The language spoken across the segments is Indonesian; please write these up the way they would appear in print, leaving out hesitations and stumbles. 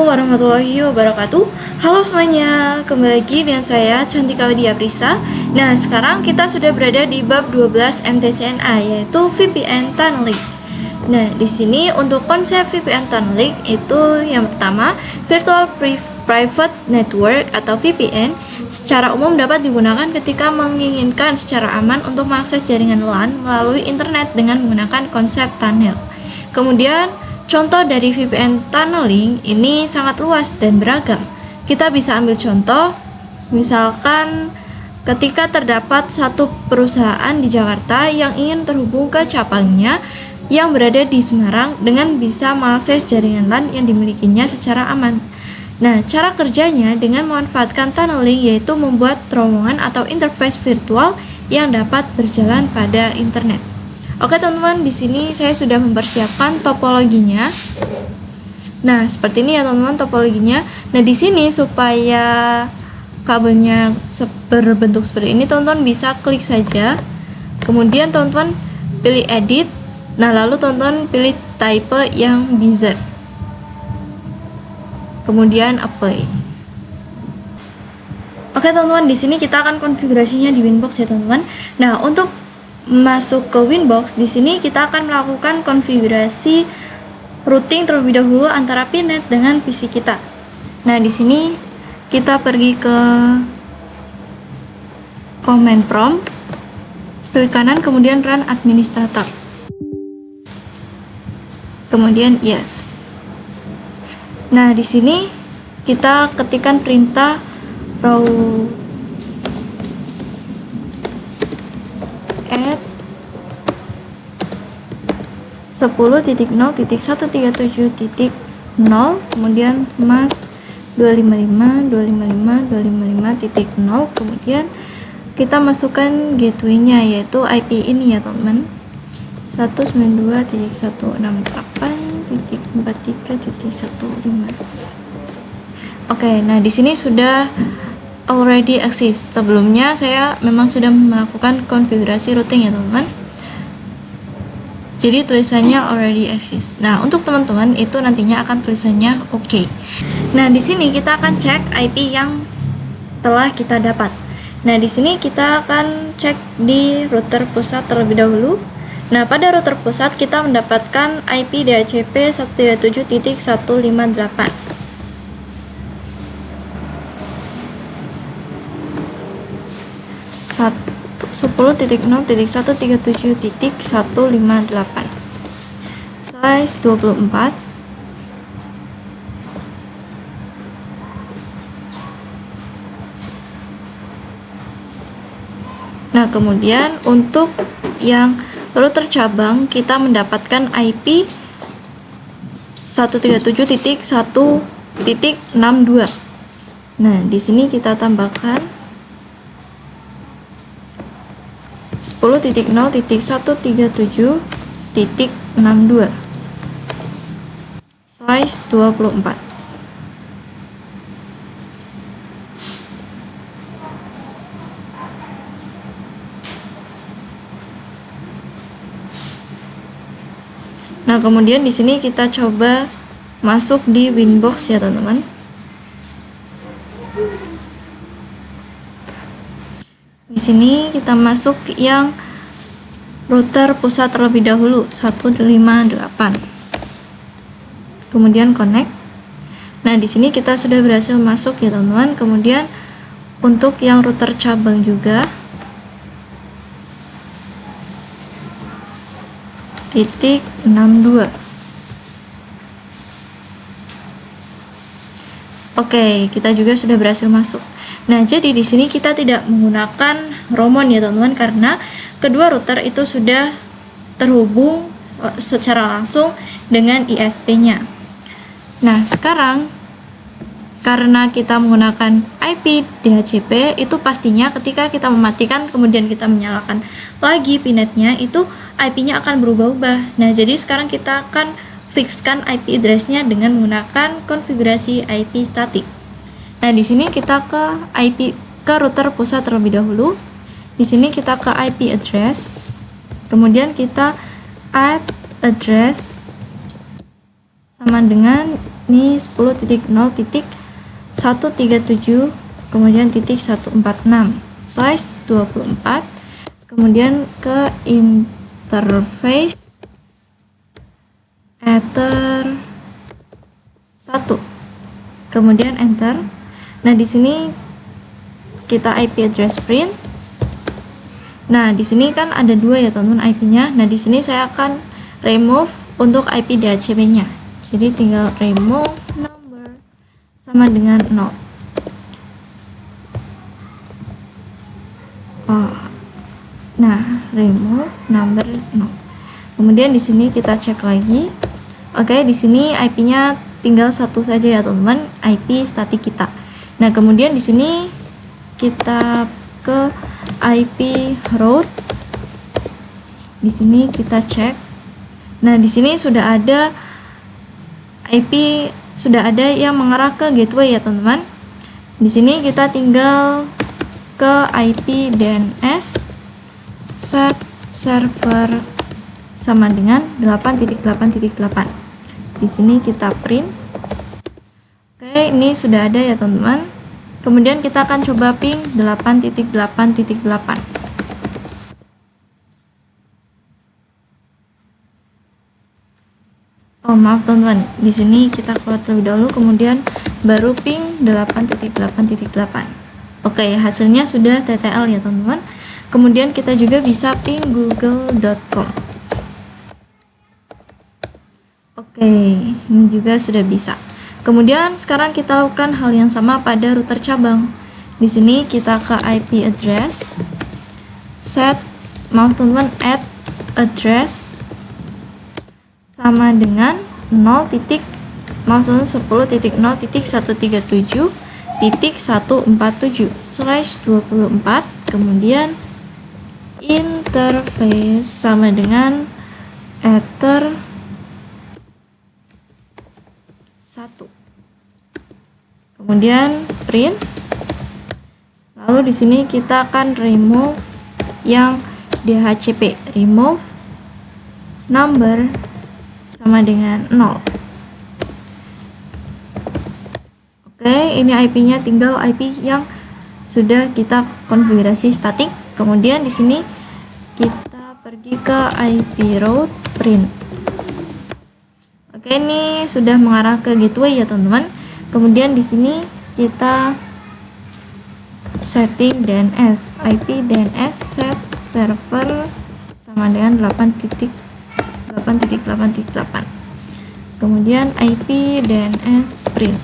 warahmatullahi wabarakatuh. Halo semuanya, kembali lagi dengan saya Cantika Widya Prisa. Nah, sekarang kita sudah berada di bab 12 MTCNA, yaitu VPN Tunneling. Nah, di sini untuk konsep VPN Tunneling itu yang pertama, Virtual Private Network atau VPN secara umum dapat digunakan ketika menginginkan secara aman untuk mengakses jaringan LAN melalui internet dengan menggunakan konsep tunnel. Kemudian contoh dari VPN tunneling ini sangat luas dan beragam. Kita bisa ambil contoh, misalkan ketika terdapat satu perusahaan di Jakarta yang ingin terhubung ke cabangnya yang berada di Semarang dengan bisa mengakses jaringan LAN yang dimilikinya secara aman. Nah, cara kerjanya dengan memanfaatkan tunneling yaitu membuat terowongan atau interface virtual yang dapat berjalan pada internet. Oke teman-teman, di sini saya sudah mempersiapkan topologinya. Nah, seperti ini ya teman-teman topologinya. Nah, di sini supaya kabelnya berbentuk seperti ini, teman-teman bisa klik saja. Kemudian teman-teman pilih edit. Nah, lalu teman-teman pilih type yang bizarre. Kemudian apply. Oke teman-teman, di sini kita akan konfigurasinya di Winbox ya teman-teman. Nah, untuk masuk ke Winbox, di sini kita akan melakukan konfigurasi routing terlebih dahulu antara Pinet dengan PC kita. Nah, di sini kita pergi ke command prompt, klik kanan, kemudian run administrator, kemudian yes. Nah, di sini kita ketikkan perintah row add 10.0.137.0, kemudian mask 255.255.255.0, kemudian kita masukkan gateway-nya yaitu IP ini ya teman, 192.168.43.159. Oke, nah di sini sudah already exist. Sebelumnya saya memang sudah melakukan konfigurasi routing ya teman-teman. Jadi tulisannya already exist. Nah, untuk teman-teman itu nantinya akan tulisannya oke. Nah, di sini kita akan cek IP yang telah kita dapat. Nah, di sini kita akan cek di router pusat terlebih dahulu. Nah, pada router pusat kita mendapatkan IP DHCP 137.158. 10.0.137.158 size 24. Nah, kemudian untuk yang router cabang kita mendapatkan IP 137.1.62. Nah, di sini kita tambahkan 10.0.137.62 size 24. Nah, kemudian di sini kita coba masuk di Winbox ya teman-teman. Di sini kita masuk yang router pusat terlebih dahulu 158. Kemudian connect. Nah, di sini kita sudah berhasil masuk ya teman-teman. Kemudian untuk yang router cabang juga titik 62. Oke, kita juga sudah berhasil masuk. Nah, jadi di sini kita tidak menggunakan Roamon ya teman-teman, karena kedua router itu sudah terhubung secara langsung dengan ISP-nya. Nah, sekarang karena kita menggunakan IP DHCP, itu pastinya ketika kita mematikan kemudian kita menyalakan lagi Pinetnya, itu IP-nya akan berubah-ubah. Nah, jadi sekarang kita akan fixkan IP address-nya dengan menggunakan konfigurasi IP static. Nah, di sini kita ke router pusat terlebih dahulu. Di sini kita ke IP address. Kemudian kita add address sama dengan ini 10.0.137 kemudian titik 146/24, kemudian ke interface ether 1, kemudian enter. Nah, di sini kita IP address print. Nah, di sini kan ada dua ya teman-teman IP-nya. Nah, di sini saya akan remove untuk IP DHCP-nya. Jadi tinggal remove number sama dengan 0. Nah, remove number 0. Kemudian di sini kita cek lagi. Oke, di sini IP-nya tinggal satu saja ya teman-teman, IP statik kita. Nah, kemudian di sini kita ke IP route. Di sini kita cek. Nah, di sini sudah ada IP, sudah ada yang mengarah ke gateway ya teman-teman. Di sini kita tinggal ke IP DNS set server sama dengan 8.8.8. Di sini kita print. Oke, ini sudah ada ya teman-teman. Kemudian kita akan coba ping 8.8.8. Oh, maaf teman-teman. Di sini kita keluar terlebih dahulu, kemudian baru ping 8.8.8. Oke, hasilnya sudah TTL ya teman-teman. Kemudian kita juga bisa ping google.com. Oke, ini juga sudah bisa. Kemudian sekarang kita lakukan hal yang sama pada router cabang. Di sini kita ke IP address, set, maaf teman-teman, add address sama dengan 10.0.137.147/24, kemudian interface sama dengan ether 1, kemudian print. Lalu di sini kita akan remove yang DHCP, remove number sama dengan 0. Oke, ini IP-nya tinggal IP yang sudah kita konfigurasi statik. Kemudian di sini kita pergi ke IP route print. Oke, ini sudah mengarah ke gateway ya teman-teman. Kemudian di sini kita setting DNS, IP DNS set server sama dengan 8.8.8. Kemudian IP DNS print.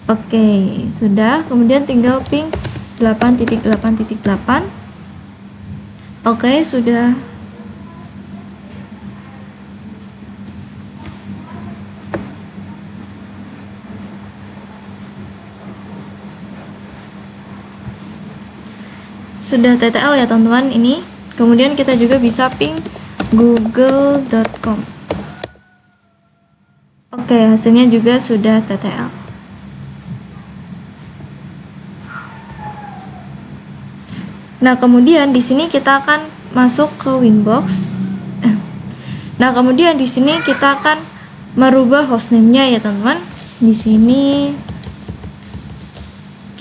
Oke, sudah. Kemudian tinggal ping 8.8.8. Oke, sudah. Sudah TTL ya teman-teman ini. Kemudian kita juga bisa ping google.com. Oke, hasilnya juga sudah TTL. Nah, kemudian di sini kita akan masuk ke Winbox. Nah, kemudian di sini kita akan merubah hostname-nya ya teman-teman. Di sini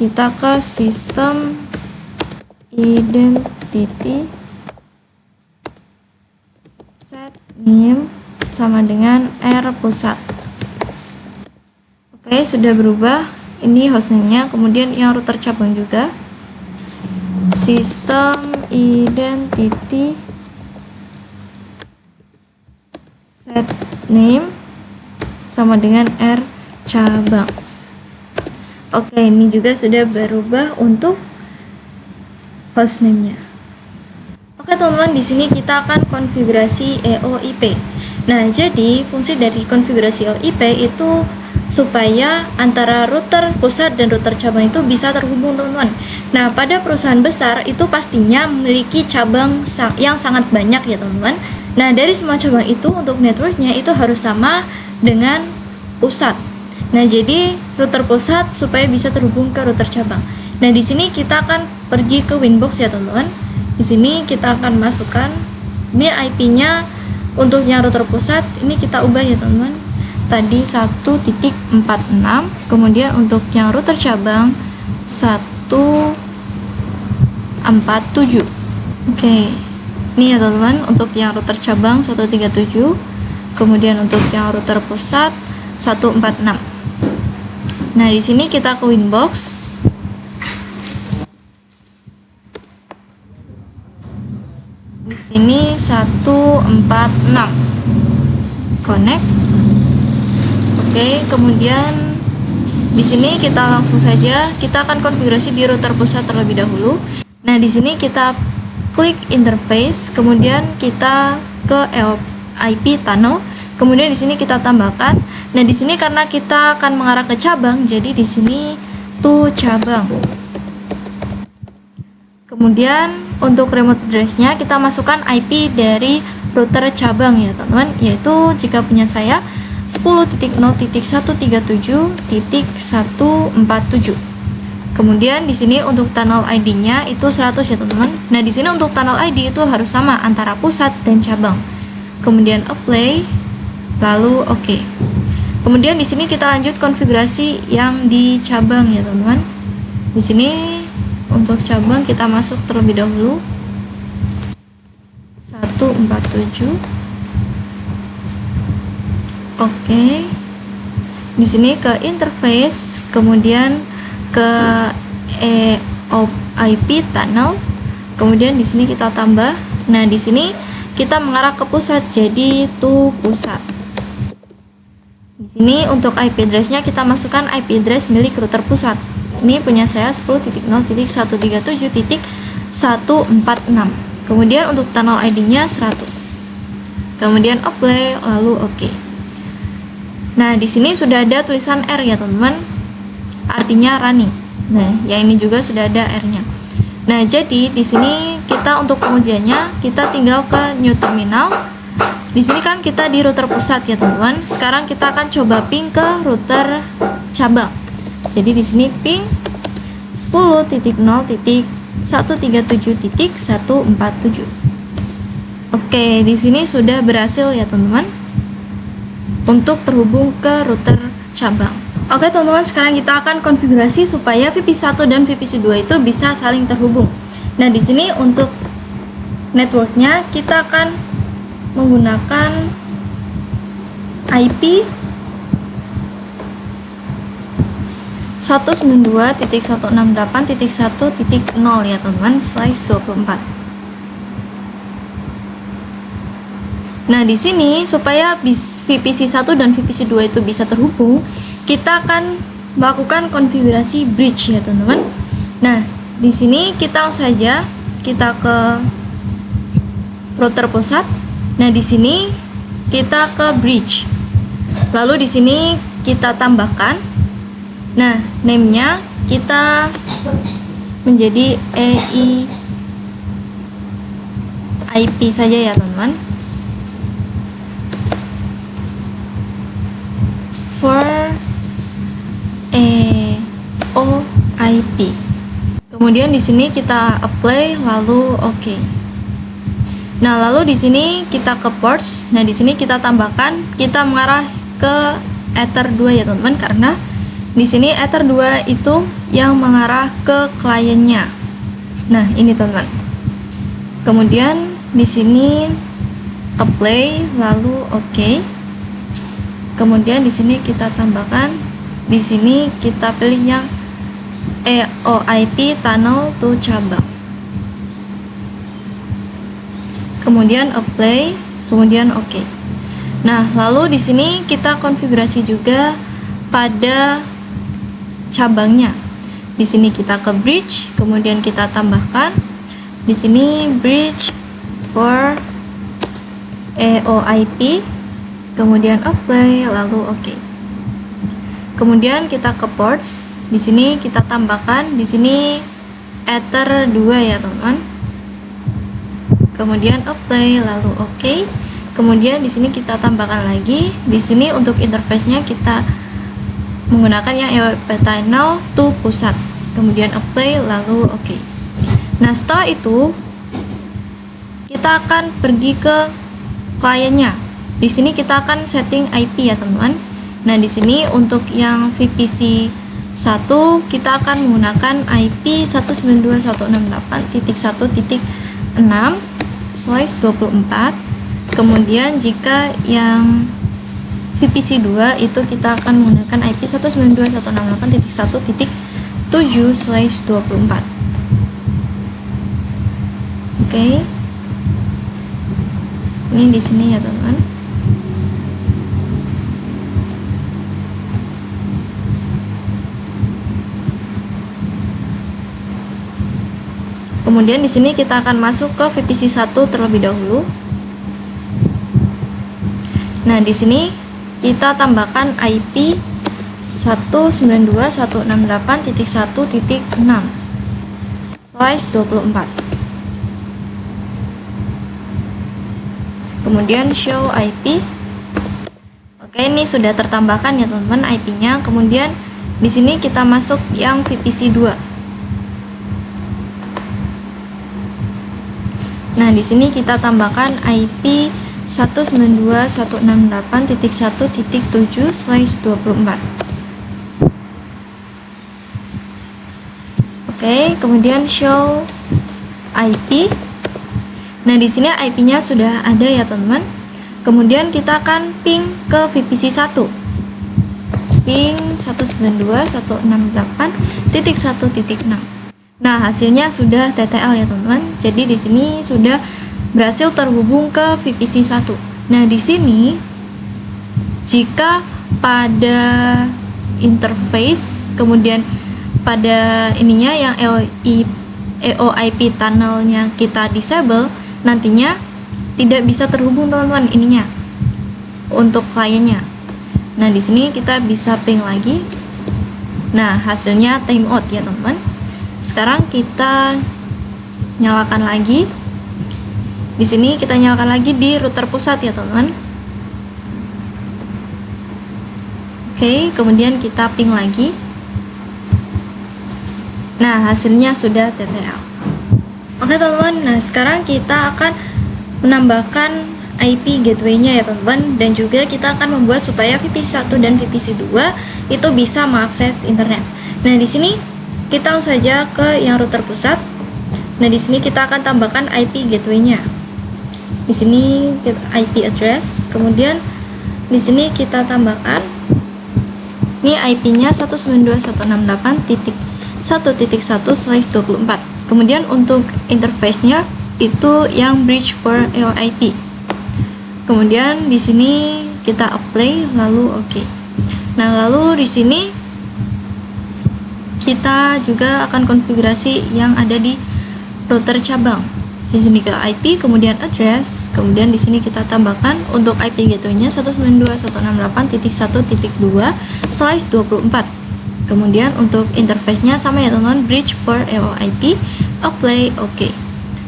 kita ke sistem identity set name sama dengan R pusat. Oke, sudah berubah. Ini hostname-nya. Kemudian yang router cabang juga sistem identity set name sama dengan R cabang. Oke, ini juga sudah berubah untuk hostname-nya. Oke teman-teman, di sini kita akan konfigurasi EOIP. Nah, jadi fungsi dari konfigurasi EOIP itu supaya antara router pusat dan router cabang itu bisa terhubung teman-teman. Nah, pada perusahaan besar itu pastinya memiliki cabang yang sangat banyak ya teman-teman. Nah, dari semua cabang itu untuk networknya itu harus sama dengan pusat. Nah, jadi router pusat supaya bisa terhubung ke router cabang. Nah, di sini kita akan pergi ke Winbox ya teman-teman. Di sini kita akan masukkan ini IP-nya untuk yang router pusat, ini kita ubah ya teman-teman. tadi 1.46, kemudian untuk yang router cabang 147. Oke, ini ya teman-teman untuk yang router cabang 137, kemudian untuk yang router pusat 146. Nah, di sini kita ke Winbox. Di sini 146. Connect. Oke, kemudian di sini kita langsung saja kita akan konfigurasi di router pusat terlebih dahulu. Nah, di sini kita klik interface, kemudian kita ke IP tunnel, kemudian di sini kita tambahkan. Nah, di sini karena kita akan mengarah ke cabang, jadi di sini tuh cabang. Kemudian untuk remote address-nya kita masukkan IP dari router cabang ya teman-teman, yaitu jika punya saya 10.0.137.147. Kemudian di sini untuk tunnel ID-nya itu 100 ya teman-teman. Nah, di sini untuk tunnel ID itu harus sama antara pusat dan cabang. Kemudian apply, lalu oke. Kemudian di sini kita lanjut konfigurasi yang di cabang ya teman-teman. Di sini untuk cabang kita masuk terlebih dahulu 147. Oke. Di sini ke interface, kemudian ke IP tunnel, kemudian di sini kita tambah. Nah, di sini kita mengarah ke pusat, jadi itu pusat. Di sini untuk IP address-nya kita masukkan IP address milik router pusat. Ini punya saya 10.0.137.146. Kemudian untuk tunnel ID-nya 100. Kemudian apply, lalu oke. Nah, di sini sudah ada tulisan R ya teman-teman, artinya running. Nah, yang ini juga sudah ada R-nya. Nah, jadi di sini kita untuk pengujiannya kita tinggal ke new terminal. Di sini kan kita di router pusat ya teman-teman. Sekarang kita akan coba ping ke router cabang. Jadi di sini ping 10.0.137.147. Oke, di sini sudah berhasil ya teman-teman untuk terhubung ke router cabang. Oke teman-teman, sekarang kita akan konfigurasi supaya VPC1 dan VPC2 itu bisa saling terhubung. Nah, di sini untuk networknya kita akan menggunakan IP 192.168.1.0 ya teman-teman, /24. Nah, di sini supaya VPC1 dan VPC2 itu bisa terhubung, kita akan melakukan konfigurasi bridge ya teman-teman. Nah, di sini kita langsung saja kita ke router pusat. Nah, di sini kita ke bridge. Lalu di sini kita tambahkan. Nah, name-nya kita menjadi IP saja ya teman-teman. For EOIP. Kemudian di sini kita apply, lalu oke. Nah, lalu di sini kita ke ports. Nah, di sini kita tambahkan, kita mengarah ke Ether 2 ya teman-teman, karena di sini Ether 2 itu yang mengarah ke kliennya. Nah, ini teman-teman. Kemudian di sini apply, lalu oke. Kemudian di sini kita tambahkan, di sini kita pilih yang EOIP tunnel to cabang. Kemudian apply, kemudian oke. Nah, lalu di sini kita konfigurasi juga pada cabangnya. Di sini kita ke bridge, kemudian kita tambahkan di sini bridge for EOIP. Kemudian apply, lalu oke. Kemudian kita ke ports. Di sini kita tambahkan di sini Ether 2 ya teman-teman. Kemudian apply, lalu oke. Kemudian di sini kita tambahkan lagi. Di sini untuk interface-nya kita menggunakan yang EOIP tunnel to pusat. Kemudian apply, lalu oke. Nah, setelah itu kita akan pergi ke kliennya. Di sini kita akan setting IP ya teman-teman. Nah, di sini untuk yang VPC 1 kita akan menggunakan IP 192.168.1.6/24. Kemudian jika yang VPC 2 itu kita akan menggunakan IP 192.168.1.7/24. Oke. Ini di sini ya, teman-teman. Kemudian di sini kita akan masuk ke VPC 1 terlebih dahulu. Nah, di sini kita tambahkan IP 192.168.1.6/24. Kemudian show IP. Oke, ini sudah tertambahkan ya, teman-teman, IP-nya. Kemudian di sini kita masuk yang VPC 2. Nah, di sini kita tambahkan IP 192.168.1.7/24. Oke, kemudian show IP. Nah, di sini IP-nya sudah ada ya, teman-teman. Kemudian kita akan ping ke VPC 1. Ping 192.168.1.6. Nah, hasilnya sudah TTL ya, teman-teman. Jadi di sini sudah berhasil terhubung ke VPC 1. Nah, di sini jika pada interface, kemudian pada ininya yang EOIP tunnelnya kita disable, nantinya tidak bisa terhubung, teman-teman, ininya untuk kliennya. Nah, di sini kita bisa ping lagi. Nah, hasilnya timeout ya, teman-teman. Sekarang kita nyalakan lagi. Di sini kita nyalakan lagi di router pusat ya, teman-teman. Oke, kemudian kita ping lagi. Nah, hasilnya sudah TTL. Oke, teman-teman. Nah, sekarang kita akan menambahkan IP gateway-nya ya, teman-teman, dan juga kita akan membuat supaya VPC 1 dan VPC 2 itu bisa mengakses internet. Nah, di sini kita langsung saja ke yang router pusat. Nah, di sini kita akan tambahkan IP gateway-nya. Di sini IP address, kemudian di sini kita tambahkan ini IP-nya 192.168.1.1/24. Kemudian untuk interface-nya itu yang bridge for EOIP. Kemudian di sini kita apply lalu oke. Nah, lalu di sini kita juga akan konfigurasi yang ada di router cabang. Di sini ke IP, kemudian address, kemudian di sini kita tambahkan untuk IP gateway-nya 192.168.2/24. Kemudian untuk interface-nya sama ya, teman-teman, bridge for EOIP, apply oke.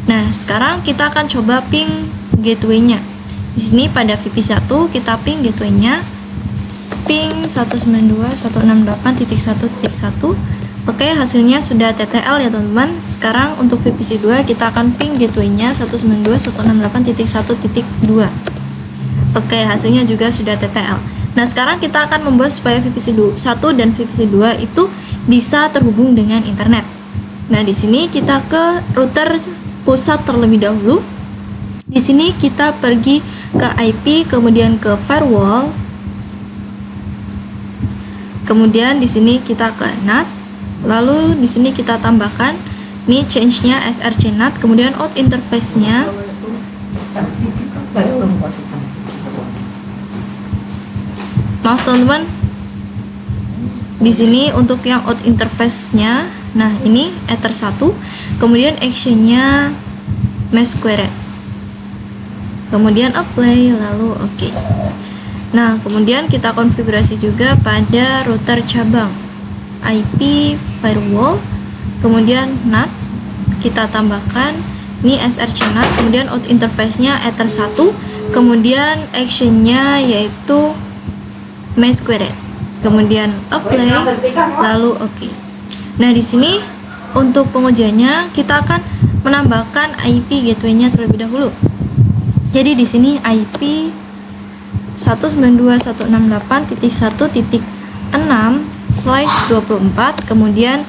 Nah, sekarang kita akan coba ping gateway-nya. Di sini pada VPC 1 kita ping gateway-nya, ping 192.168.1.1. Oke, hasilnya sudah TTL ya, teman-teman. Sekarang untuk VPC 2 kita akan ping gateway-nya 192.168.1.2. Oke, hasilnya juga sudah TTL. Nah, sekarang kita akan membuat supaya VPC 1 dan VPC 2 itu bisa terhubung dengan internet. Nah, di sini kita ke router pusat terlebih dahulu. Di sini kita pergi ke IP, kemudian ke firewall. Kemudian di sini kita ke NAT. Lalu di sini kita tambahkan ini change-nya src NAT, kemudian out interface-nya maaf, teman-teman. Di sini untuk yang out interface-nya, nah ini ether 1, kemudian action-nya mesh query. Kemudian apply lalu oke. Nah, kemudian kita konfigurasi juga pada router cabang. IP firewall, kemudian NAT kita tambahkan ini src NAT, kemudian out interface-nya ether 1, kemudian action-nya yaitu mesh query, kemudian apply lalu oke. Nah, di sini untuk pengujiannya kita akan menambahkan IP gateway-nya terlebih dahulu. Jadi di sini IP 192.168.1.6/24, kemudian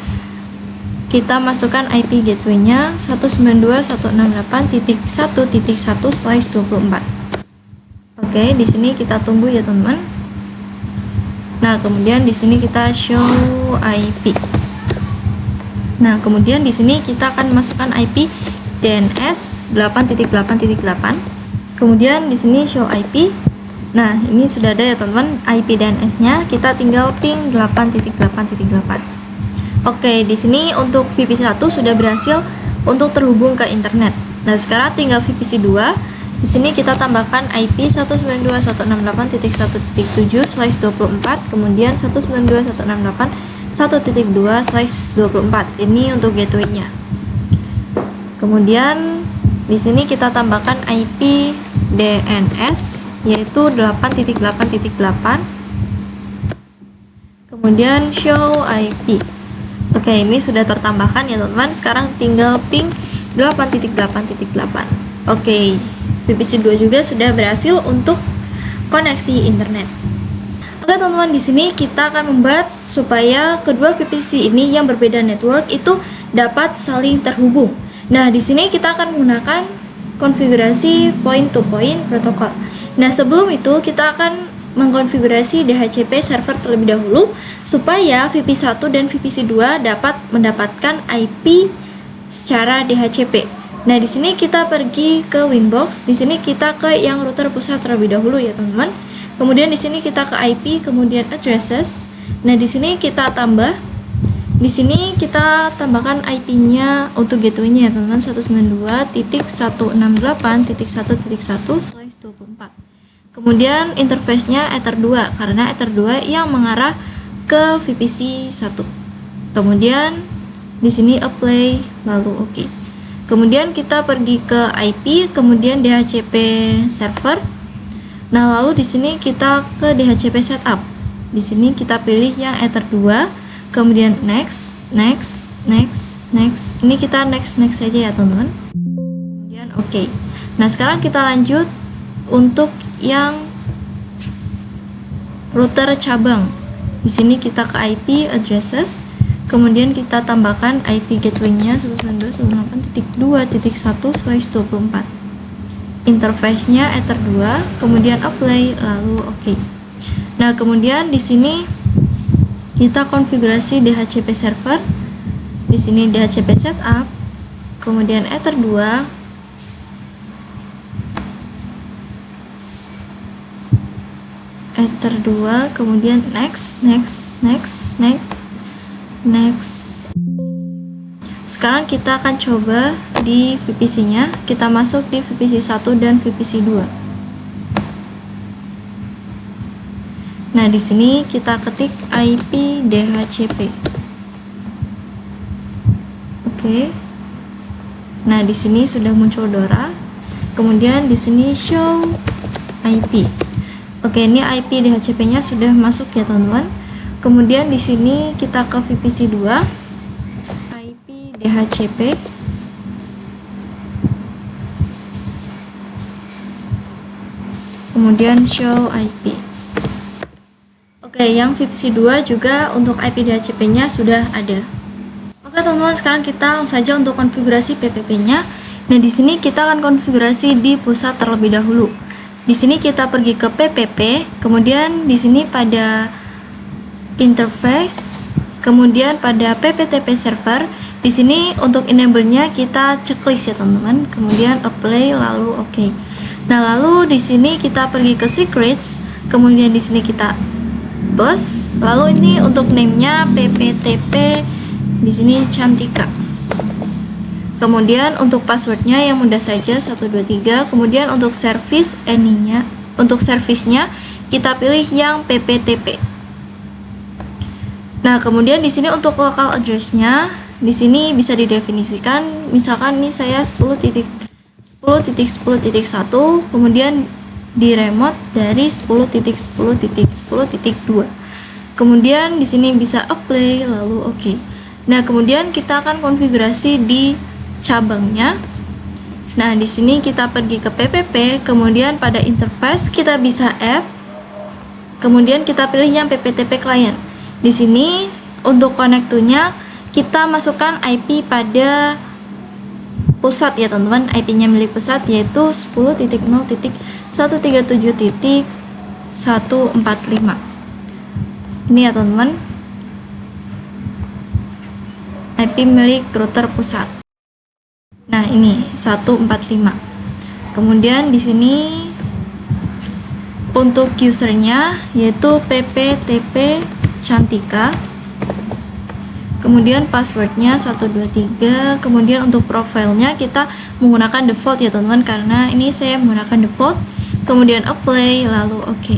kita masukkan IP gateway-nya 192.168.1.1/24. Oke, di sini kita tunggu ya teman-teman. Nah, kemudian di sini kita show IP. Nah, kemudian di sini kita akan masukkan IP DNS 8.8.8. Kemudian di sini show IP. Nah, ini sudah ada ya teman-teman IP DNS-nya. Kita tinggal ping 8.8.8. Oke, di sini untuk VPC 1 sudah berhasil untuk terhubung ke internet. Nah, sekarang tinggal VPC 2. Di sini kita tambahkan IP 192.168.1.7/24, kemudian 192.168.1.2/24. Ini untuk gateway-nya. Kemudian di sini kita tambahkan IP DNS yaitu 8.8.8. Kemudian show IP. Oke, ini sudah tertambahkan ya teman-teman. Sekarang tinggal ping 8.8.8. Oke, VPC 2 juga sudah berhasil untuk koneksi internet. Oke teman-teman, di sini kita akan membuat supaya kedua VPC ini yang berbeda network itu dapat saling terhubung. Nah, di sini kita akan menggunakan konfigurasi point-to-point protokol. Nah, sebelum itu kita akan mengkonfigurasi DHCP server terlebih dahulu supaya VPC 1 dan VPC 2 dapat mendapatkan IP secara DHCP. Nah, di sini kita pergi ke Winbox. Di sini kita ke yang router pusat terlebih dahulu ya, teman-teman. Kemudian di sini kita ke IP, kemudian addresses. Nah, di sini kita tambah. Di sini kita tambahkan IP-nya untuk gateway-nya ya, teman-teman. 192.168.1.1/24. Kemudian interface-nya Ether 2 karena Ether 2 yang mengarah ke VPC 1. Kemudian di sini apply lalu oke. Kemudian kita pergi ke IP, kemudian DHCP server. Nah, lalu di sini kita ke DHCP setup. Di sini kita pilih yang Ether 2, kemudian next. Ini kita next saja ya, teman-teman. Kemudian oke. Nah, sekarang kita lanjut untuk yang router cabang. Di sini kita ke IP addresses. Kemudian kita tambahkan IP gateway-nya 192.168.1/24. Interface-nya Ether 2, kemudian apply lalu oke. Nah, kemudian di sini kita konfigurasi DHCP server. Di sini DHCP setup, kemudian Ether 2, kemudian next. Sekarang kita akan coba di VPC-nya. Kita masuk di VPC 1 dan VPC 2. Nah, di sini kita ketik IP DHCP. Oke. Nah, di sini sudah muncul DORA. Kemudian di sini show IP. Oke, ini IP DHCP-nya sudah masuk ya, teman-teman. Kemudian di sini kita ke VPC 2, IP DHCP. Kemudian show IP. Oke, yang VPC 2 juga untuk IP DHCP-nya sudah ada. Oke, teman-teman, sekarang kita langsung saja untuk konfigurasi PPP-nya. Nah, di sini kita akan konfigurasi di pusat terlebih dahulu. Di sini kita pergi ke PPP, kemudian di sini pada interface, kemudian pada PPTP server. Di sini untuk enable-nya kita checklist ya, teman-teman. Kemudian apply lalu oke. Nah, lalu di sini kita pergi ke secrets, kemudian di sini kita plus, lalu ini untuk name-nya PPTP, di sini Cantika. Kemudian untuk passwordnya yang mudah saja 123. Kemudian untuk service any-nya, untuk service-nya kita pilih yang PPTP. Nah, kemudian di sini untuk local address-nya di sini bisa didefinisikan. Misalkan nih saya 10.10.10.1, kemudian di remote dari 10.10.10.2. Kemudian di sini bisa apply lalu oke. Nah, kemudian kita akan konfigurasi di cabangnya. Nah, di sini kita pergi ke PPP, kemudian pada interface kita bisa add, kemudian kita pilih yang PPTP client. Di sini untuk connect to-nya kita masukkan IP pada pusat ya teman-teman, IP-nya milik pusat yaitu 10.0.137.145. Ini ya teman-teman, IP milik router pusat. Nah, ini 145. Kemudian di sini untuk usernya yaitu pptp cantika. Kemudian passwordnya 123. Kemudian untuk profilnya kita menggunakan default ya teman-teman, karena ini saya menggunakan default. Kemudian apply, lalu oke.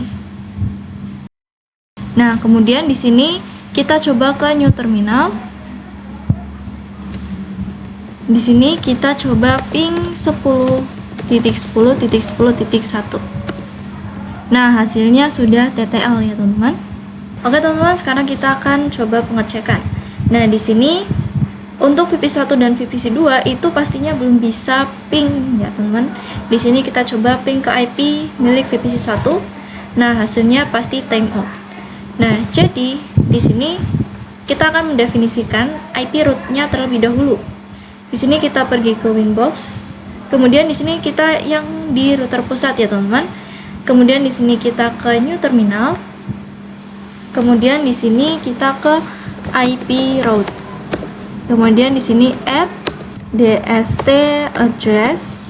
Nah, kemudian di sini kita coba ke new terminal. Di sini kita coba ping 10.10.10.1. Nah, hasilnya sudah TTL ya teman-teman. Oke teman-teman, sekarang kita akan coba pengecekan. Nah, di sini untuk VPC 1 dan VPC 2 itu pastinya belum bisa ping ya teman-teman. Di sini kita coba ping ke IP milik VPC 1. Nah, hasilnya pasti time out. Nah, jadi di sini kita akan mendefinisikan IP root-nya terlebih dahulu. Di sini kita pergi ke Winbox. Kemudian di sini kita yang di router pusat ya teman-teman. Kemudian di sini kita ke new terminal. Kemudian di sini kita ke IP route. Kemudian di sini add dst address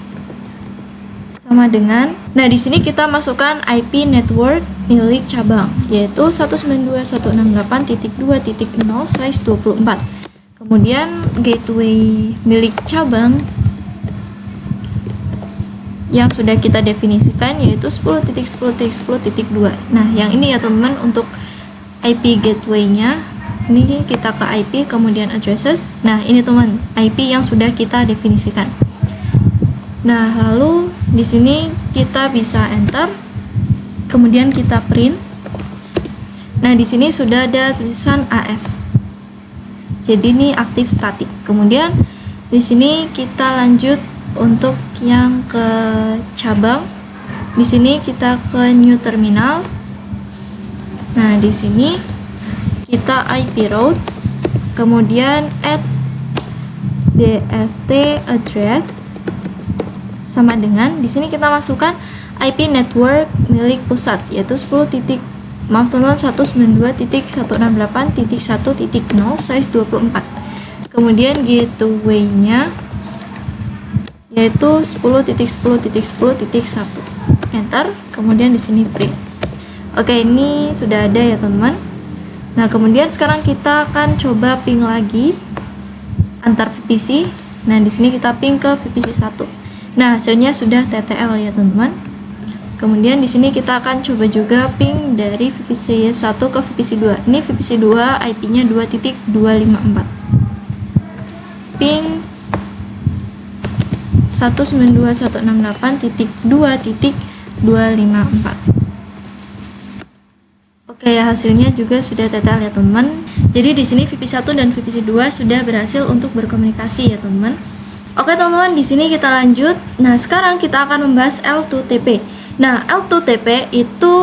sama dengan. Nah, di sini kita masukkan IP network milik cabang yaitu 192.168.2.0/24. Kemudian gateway milik cabang yang sudah kita definisikan yaitu 10.10.10.2. Nah, yang ini ya teman-teman untuk IP gateway-nya. Ini kita ke IP kemudian addresses. Nah, ini teman IP yang sudah kita definisikan. Nah, lalu di sini kita bisa enter. Kemudian kita print. Nah, di sini sudah ada tulisan AS. Jadi ini aktif static. Kemudian di sini kita lanjut untuk yang ke cabang. Di sini kita ke new terminal. Nah, di sini kita IP route, kemudian add dst address sama dengan di sini kita masukkan IP network milik pusat yaitu 192.168.1.0/24. Kemudian gateway-nya yaitu 10.10.10.1. Enter, kemudian di sini print. Oke, ini sudah ada ya teman-teman. Nah, kemudian sekarang kita akan coba ping lagi antar VPC. Nah, di sini kita ping ke VPC 1. Nah, hasilnya sudah TTL ya teman-teman. Kemudian di sini kita akan coba juga ping dari VPC 1 ke VPC 2. Ini VPC 2 IP-nya 2.254. Ping 192.168.2.254. Oke, ya hasilnya juga sudah TTL ya teman-teman. Jadi di sini VPC 1 dan VPC 2 sudah berhasil untuk berkomunikasi ya teman-teman. Oke teman-teman, di sini kita lanjut. Nah, sekarang kita akan membahas L2TP. Nah, L2TP itu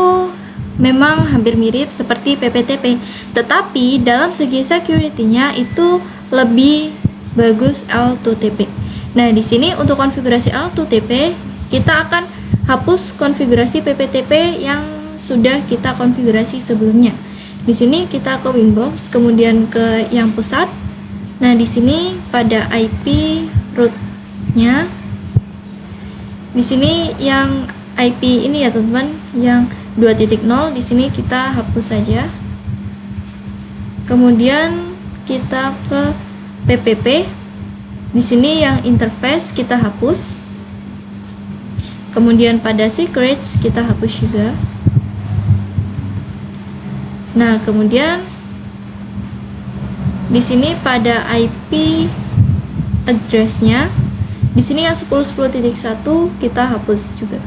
memang hampir mirip seperti PPTP, tetapi dalam segi security-nya itu lebih bagus L2TP. Nah, di sini untuk konfigurasi L2TP, kita akan hapus konfigurasi PPTP yang sudah kita konfigurasi sebelumnya. Di sini kita ke Winbox, kemudian ke yang pusat. Nah, di sini pada IP root-nya, di sini yang IP ini ya teman-teman, yang 2.0, di sini kita hapus saja. Kemudian kita ke PPP. Di sini yang interface kita hapus. Kemudian pada secrets kita hapus juga. Nah, kemudian di sini pada IP address-nya, di sini yang 10.10.1 kita hapus juga.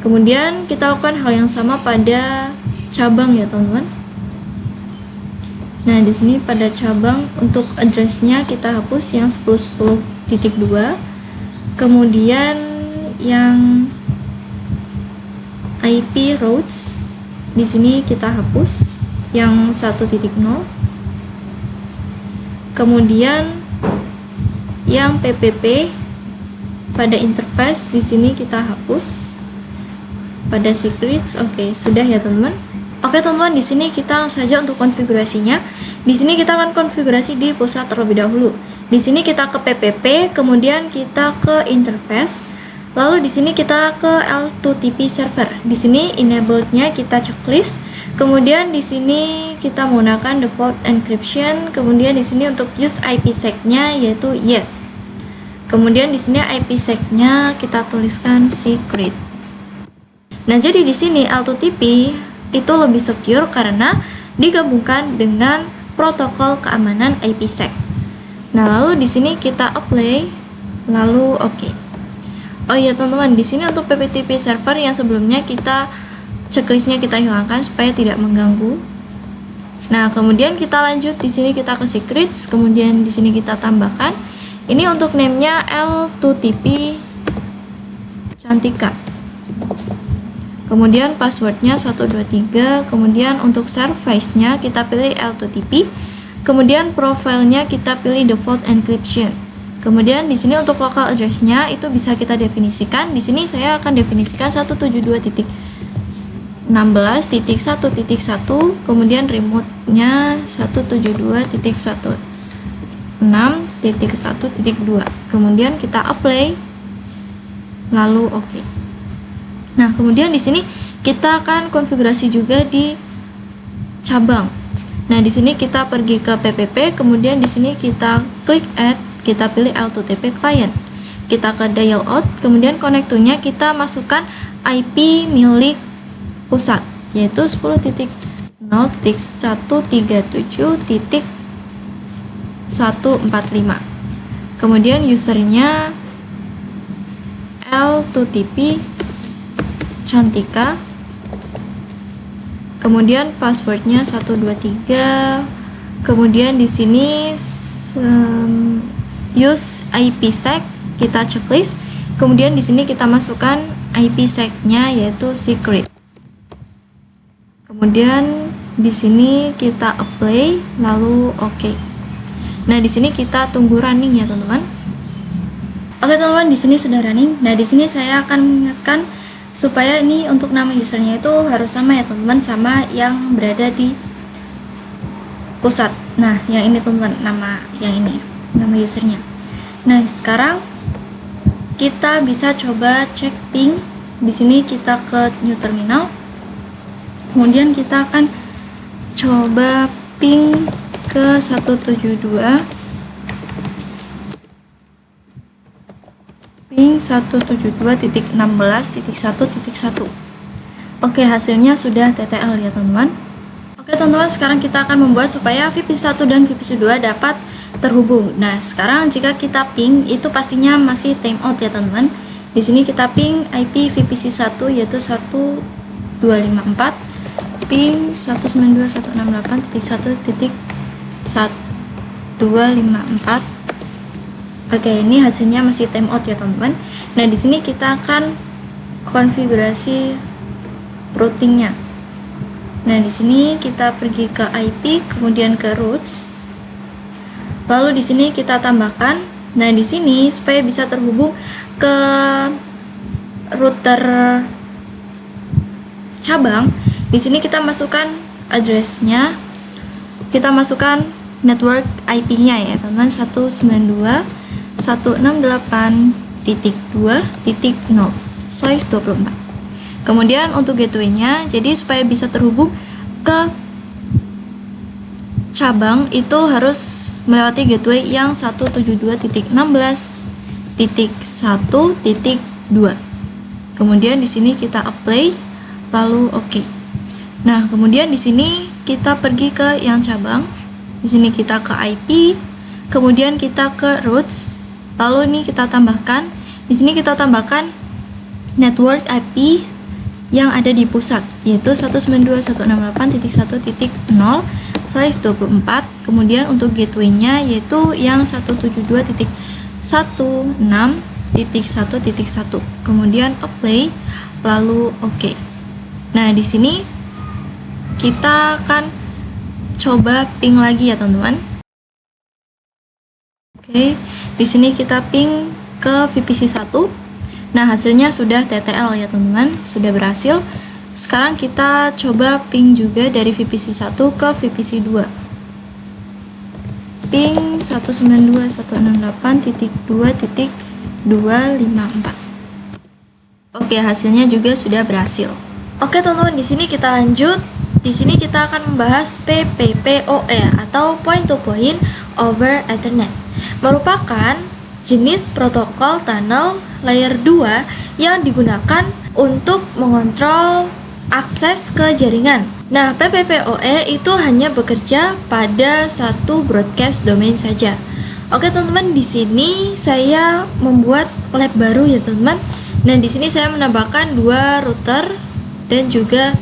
Kemudian kita lakukan hal yang sama pada cabang ya teman-teman. Nah, di sini pada cabang untuk address-nya kita hapus yang 10.10.2. Kemudian yang IP routes di sini kita hapus yang 1.0. Kemudian yang PPP pada interface di sini kita hapus. Pada secrets, oke, sudah ya teman-teman. Oke teman-teman, di sini kita saja untuk konfigurasinya. Di sini kita akan konfigurasi di pusat terlebih dahulu. Di sini kita ke PPP, kemudian kita ke interface. Lalu di sini kita ke L2TP server. Di sini enablednya kita checklist. Kemudian di sini kita menggunakan default encryption. Kemudian di sini untuk use IPsec-nya yaitu yes. Kemudian di sini IPsec-nya kita tuliskan secret. Nah, jadi di sini L2TP itu lebih secure karena digabungkan dengan protokol keamanan IPsec. Nah, lalu di sini kita apply, lalu oke. Oh iya teman-teman, di sini untuk PPTP server yang sebelumnya kita checklistnya kita hilangkan supaya tidak mengganggu. Nah, kemudian kita lanjut di sini kita ke secrets, kemudian di sini kita tambahkan. Ini untuk name-nya L2TP Cantika. Kemudian passwordnya 123, kemudian untuk service-nya kita pilih L2TP, kemudian profilnya kita pilih default encryption. Kemudian di sini untuk local address-nya itu bisa kita definisikan. Di sini saya akan definisikan 172.16.1.1, kemudian remote-nya 172.16.1.2. Kemudian kita apply, lalu oke. Nah, kemudian di sini kita akan konfigurasi juga di cabang. Nah, di sini kita pergi ke PPP, kemudian di sini kita klik add, kita pilih L2TP client. Kita ke dial out, kemudian connect to-nya kita masukkan IP milik pusat, yaitu 10.0.137.145. Kemudian usernya L2TP Cantika, kemudian passwordnya 123, kemudian di sini use IPsec kita checklist, kemudian di sini kita masukkan IPsec-nya yaitu secret. Kemudian di sini kita apply, lalu oke. Nah, di sini kita tunggu running ya teman-teman. Oke teman-teman, di sini sudah running. Nah, di sini saya akan mengingatkan supaya ini untuk nama usernya itu harus sama ya teman-teman, sama yang berada di pusat. Nah, yang ini teman-teman, nama yang ini, nama usernya. Nah, sekarang kita bisa coba cek ping. Di sini kita ke new terminal. Kemudian kita akan coba ping ke 172.16.1.1. Oke, hasilnya sudah TTL ya teman-teman. Oke teman-teman, sekarang kita akan membuat supaya VPC1 dan VPC2 dapat terhubung. Nah, sekarang jika kita ping itu pastinya masih timeout ya teman-teman. Di sini kita ping IP VPC1 yaitu 1254 ping 192.168.1.1254. Oke, ini hasilnya masih timeout ya teman-teman. Nah, di sini kita akan konfigurasi routingnya. Nah, di sini kita pergi ke IP, kemudian ke routes. Lalu di sini kita tambahkan. Nah, di sini supaya bisa terhubung ke router cabang, di sini kita masukkan address-nya. Kita masukkan network IP-nya ya teman-teman, 192.168.2.0/24. Kemudian untuk gateway-nya, jadi supaya bisa terhubung ke cabang itu harus melewati gateway yang 172.16.1.2. Kemudian di sini kita apply, lalu oke. Nah, kemudian di sini kita pergi ke yang cabang. Di sini kita ke IP, kemudian kita ke routes. Lalu ini kita tambahkan. Di sini kita tambahkan network IP yang ada di pusat, yaitu 192.168.1.0/24. Kemudian untuk gateway-nya yaitu yang 172.16 1.1.1, kemudian apply, lalu oke. Nah, di sini kita akan coba ping lagi ya teman-teman. Oke, di sini kita ping ke VPC 1. Nah, hasilnya sudah TTL ya teman-teman, sudah berhasil. Sekarang kita coba ping juga dari VPC 1 ke VPC 2. Ping 192.168.2.254. Oke, hasilnya juga sudah berhasil. Oke teman-teman, di sini kita lanjut. Di sini kita akan membahas PPPoE atau Point to Point over Ethernet. Merupakan jenis protokol tunnel layer 2 yang digunakan untuk mengontrol akses ke jaringan. Nah, PPPoE itu hanya bekerja pada satu broadcast domain saja. Oke teman-teman, di sini saya membuat lab baru ya teman-teman. Nah, di sini saya menambahkan 2 router dan juga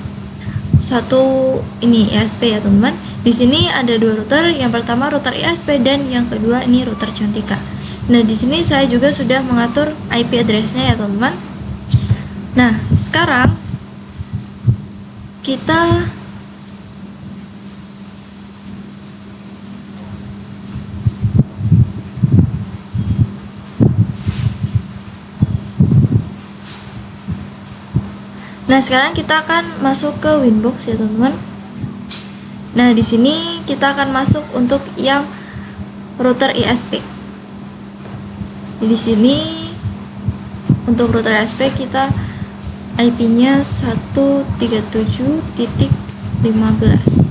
satu ini ISP ya teman-teman. Di sini ada 2 router, yang pertama router ISP dan yang kedua ini router Cantika. Nah, di sini saya juga sudah mengatur IP address-nya ya teman-teman. Nah, sekarang kita akan masuk ke Winbox ya teman-teman. Nah, di sini kita akan masuk untuk yang router ISP. Di sini untuk router ISP kita IP-nya 137.15.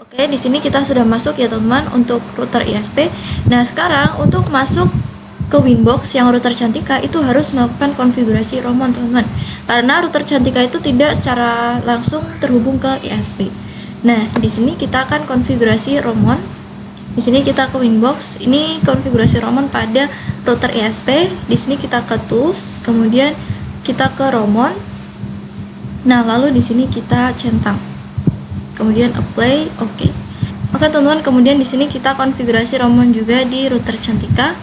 Oke, di sini kita sudah masuk ya teman-teman untuk router ISP. Nah, sekarang untuk masuk ke Winbox yang router Cantika itu harus melakukan konfigurasi ROMON teman-teman. Karena router Cantika itu tidak secara langsung terhubung ke ISP. Nah, di sini kita akan konfigurasi ROMON. Di sini kita ke Winbox. Ini konfigurasi ROMON pada router ISP. Di sini kita ke Tools, kemudian kita ke ROMON. Nah, lalu di sini kita centang. Kemudian apply, oke. Oke teman-teman, kemudian di sini kita konfigurasi ROMON juga di router Cantika.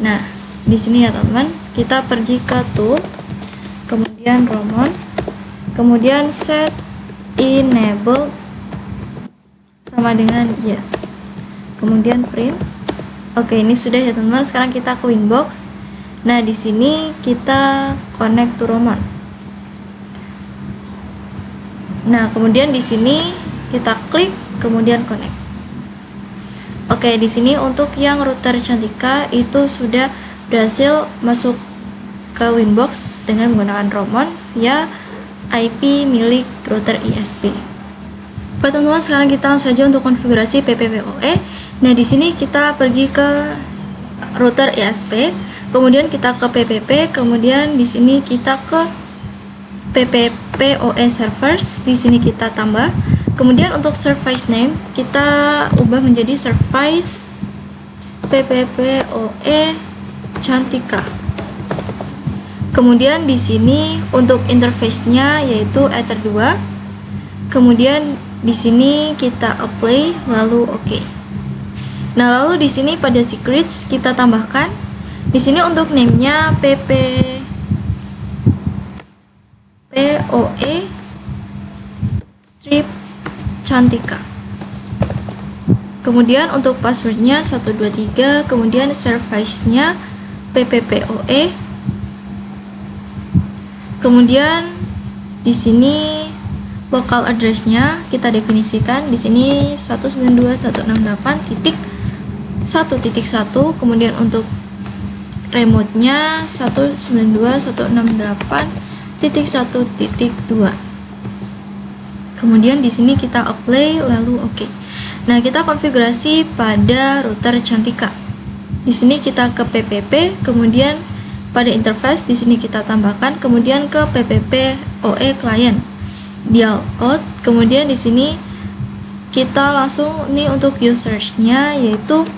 Nah, di sini ya teman-teman, kita pergi ke Tool, kemudian ROMON, kemudian set enable sama dengan yes, kemudian print. Oke, ini sudah ya teman-teman. Sekarang kita ke Winbox. Nah, di sini kita connect to ROMON. Nah, kemudian di sini kita klik, kemudian connect. Oke, di sini untuk yang router Cantika itu sudah berhasil masuk ke Winbox dengan menggunakan ROMON via IP milik router ISP. Oke teman-teman, sekarang kita langsung saja untuk konfigurasi PPPoE. Nah, di sini kita pergi ke router ISP, kemudian kita ke PPP, kemudian di sini kita ke PPPoE servers. Di sini kita tambah. Kemudian untuk service name kita ubah menjadi service PPPoE Cantika. Kemudian di sini untuk interface-nya yaitu Ether 2. Kemudian di sini kita apply lalu oke. Nah, lalu di sini pada secrets kita tambahkan di sini untuk name-nya PPPoE strip Cantika. Kemudian untuk passwordnya 123, kemudian service-nya PPPoE. Kemudian di sini local address-nya kita definisikan di sini 192.168.1.1. Kemudian untuk remote-nya 192.168.1.2. Kemudian di sini kita apply lalu oke. Nah, kita konfigurasi pada router Cantika. Di sini kita ke PPP, kemudian pada interface di sini kita tambahkan, kemudian ke PPPoE client, dial out, kemudian di sini kita langsung nih untuk users-nya yaitu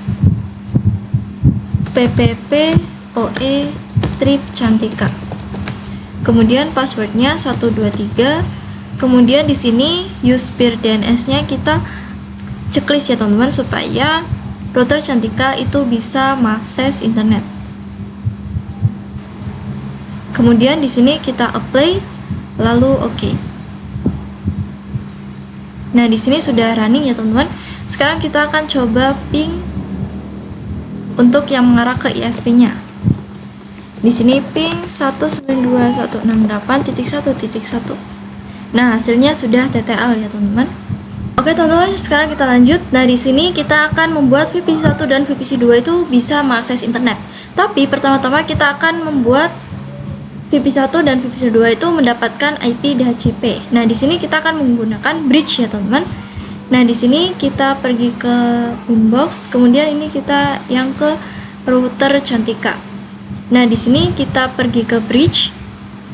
PPPoE strip Cantika. Kemudian passwordnya 123, Kemudian di sini use peer DNS-nya kita checklist ya teman-teman, supaya router Cantika itu bisa mengakses internet. Kemudian di sini kita apply, lalu oke. Nah, di sini sudah running ya teman-teman. Sekarang kita akan coba ping untuk yang mengarah ke ISP-nya. Di sini ping 192.168.1.1. Nah, hasilnya sudah TTL ya teman-teman. Oke teman-teman, sekarang kita lanjut. Nah, di sini kita akan membuat VPC 1 dan VPC 2 itu bisa mengakses internet. Tapi pertama-tama kita akan membuat VPC 1 dan VPC 2 itu mendapatkan IP DHCP. Nah, di sini kita akan menggunakan bridge ya teman-teman. Nah, di sini kita pergi ke Winbox, kemudian ini kita yang ke router Cantika. Nah, di sini kita pergi ke bridge,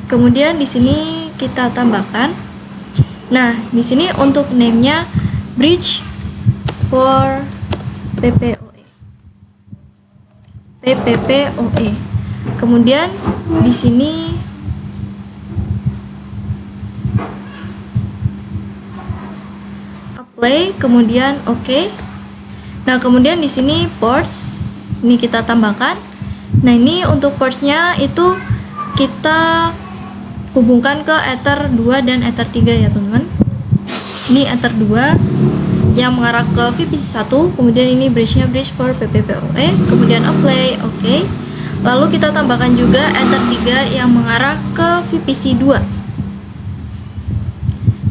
kemudian di sini kita tambahkan. Nah, di sini untuk name-nya bridge for PPPoE. Kemudian di sini apply, kemudian oke. Nah, kemudian di sini ports ini kita tambahkan. Nah, ini untuk portsnya itu kita hubungkan ke Ether 2 dan Ether 3 ya teman-teman. Ini Ether 2 yang mengarah ke VPC 1, kemudian ini bridge-nya bridge for PPPoE, kemudian apply, oke. Lalu kita tambahkan juga Ether 3 yang mengarah ke VPC 2.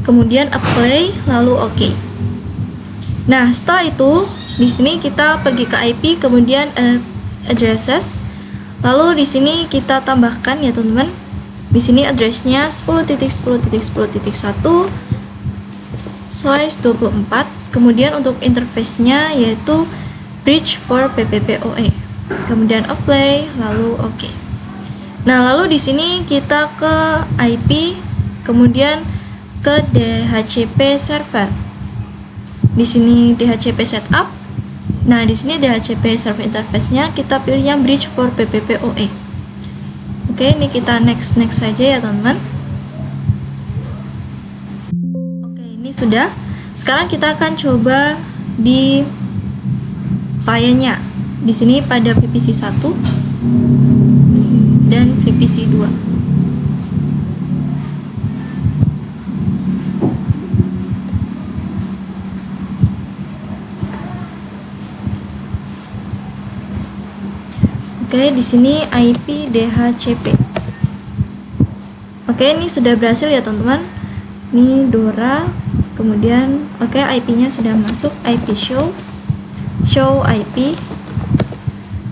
Kemudian apply, lalu oke. Nah, setelah itu di sini kita pergi ke IP, kemudian addresses. Lalu di sini kita tambahkan ya teman-teman. Di sini addressnya 10.10.10.1/24. Kemudian untuk interface-nya yaitu bridge for PPPoE. Kemudian apply, lalu oke. Nah, lalu di sini kita ke IP, kemudian ke DHCP server. Di sini DHCP setup. Nah, di sini DHCP server interface-nya kita pilih yang bridge for PPPoE. Oke, ini kita next saja ya teman-teman. Oke, ini sudah. Sekarang kita akan coba di kliennya. Di sini pada VPC 1 dan VPC 2. Oke, di sini IP DHCP. Oke, ini sudah berhasil ya teman-teman. Ini Dora. Kemudian oke, IP-nya sudah masuk. IP show IP.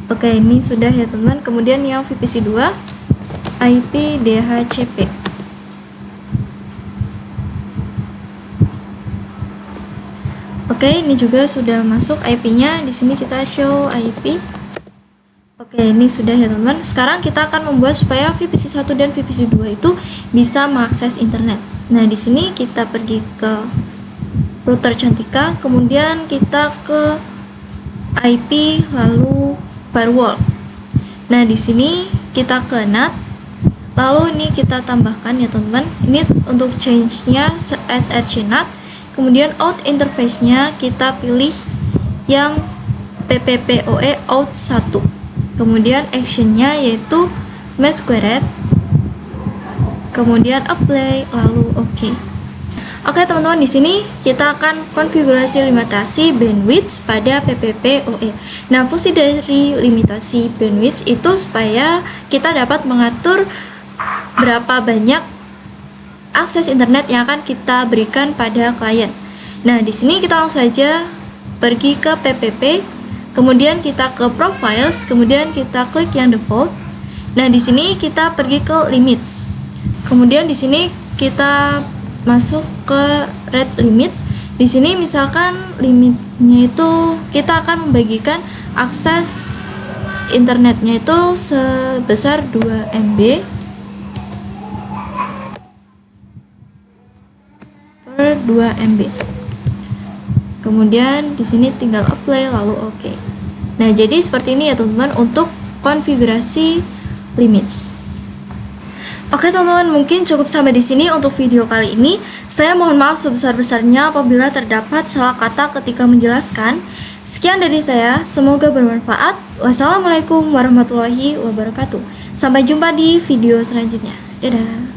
Oke, ini sudah ya teman-teman. Kemudian yang VPC 2 IP DHCP. Oke, ini juga sudah masuk IP-nya. Di sini kita show IP. Oke, ini sudah ya teman-teman. Sekarang kita akan membuat supaya VPC 1 dan VPC 2 itu bisa mengakses internet. Nah, di sini kita pergi ke router Cantika, kemudian kita ke IP, lalu firewall. Nah, di sini kita ke NAT, lalu ini kita tambahkan ya teman-teman. Ini untuk change-nya SRC NAT, kemudian out interface-nya kita pilih yang PPPoE out 1. Kemudian actionnya yaitu masquerade, kemudian apply, lalu oke. Oke teman-teman, di sini kita akan konfigurasi limitasi bandwidth pada PPPoE. Nah, fungsi dari limitasi bandwidth itu supaya kita dapat mengatur berapa banyak akses internet yang akan kita berikan pada klien. Nah, di sini kita langsung saja pergi ke PPP. Kemudian kita ke profiles, kemudian kita klik yang default. Nah, di sini kita pergi ke limits. Kemudian di sini kita masuk ke rate limit. Di sini misalkan limitnya itu kita akan membagikan akses internetnya itu sebesar 2 MB per 2 MB. Kemudian di sini tinggal apply, lalu oke. Nah, jadi seperti ini ya teman-teman untuk konfigurasi limits. Oke teman-teman, mungkin cukup sampai di sini untuk video kali ini. Saya mohon maaf sebesar-besarnya apabila terdapat salah kata ketika menjelaskan. Sekian dari saya, semoga bermanfaat. Wassalamualaikum warahmatullahi wabarakatuh. Sampai jumpa di video selanjutnya. Dadah.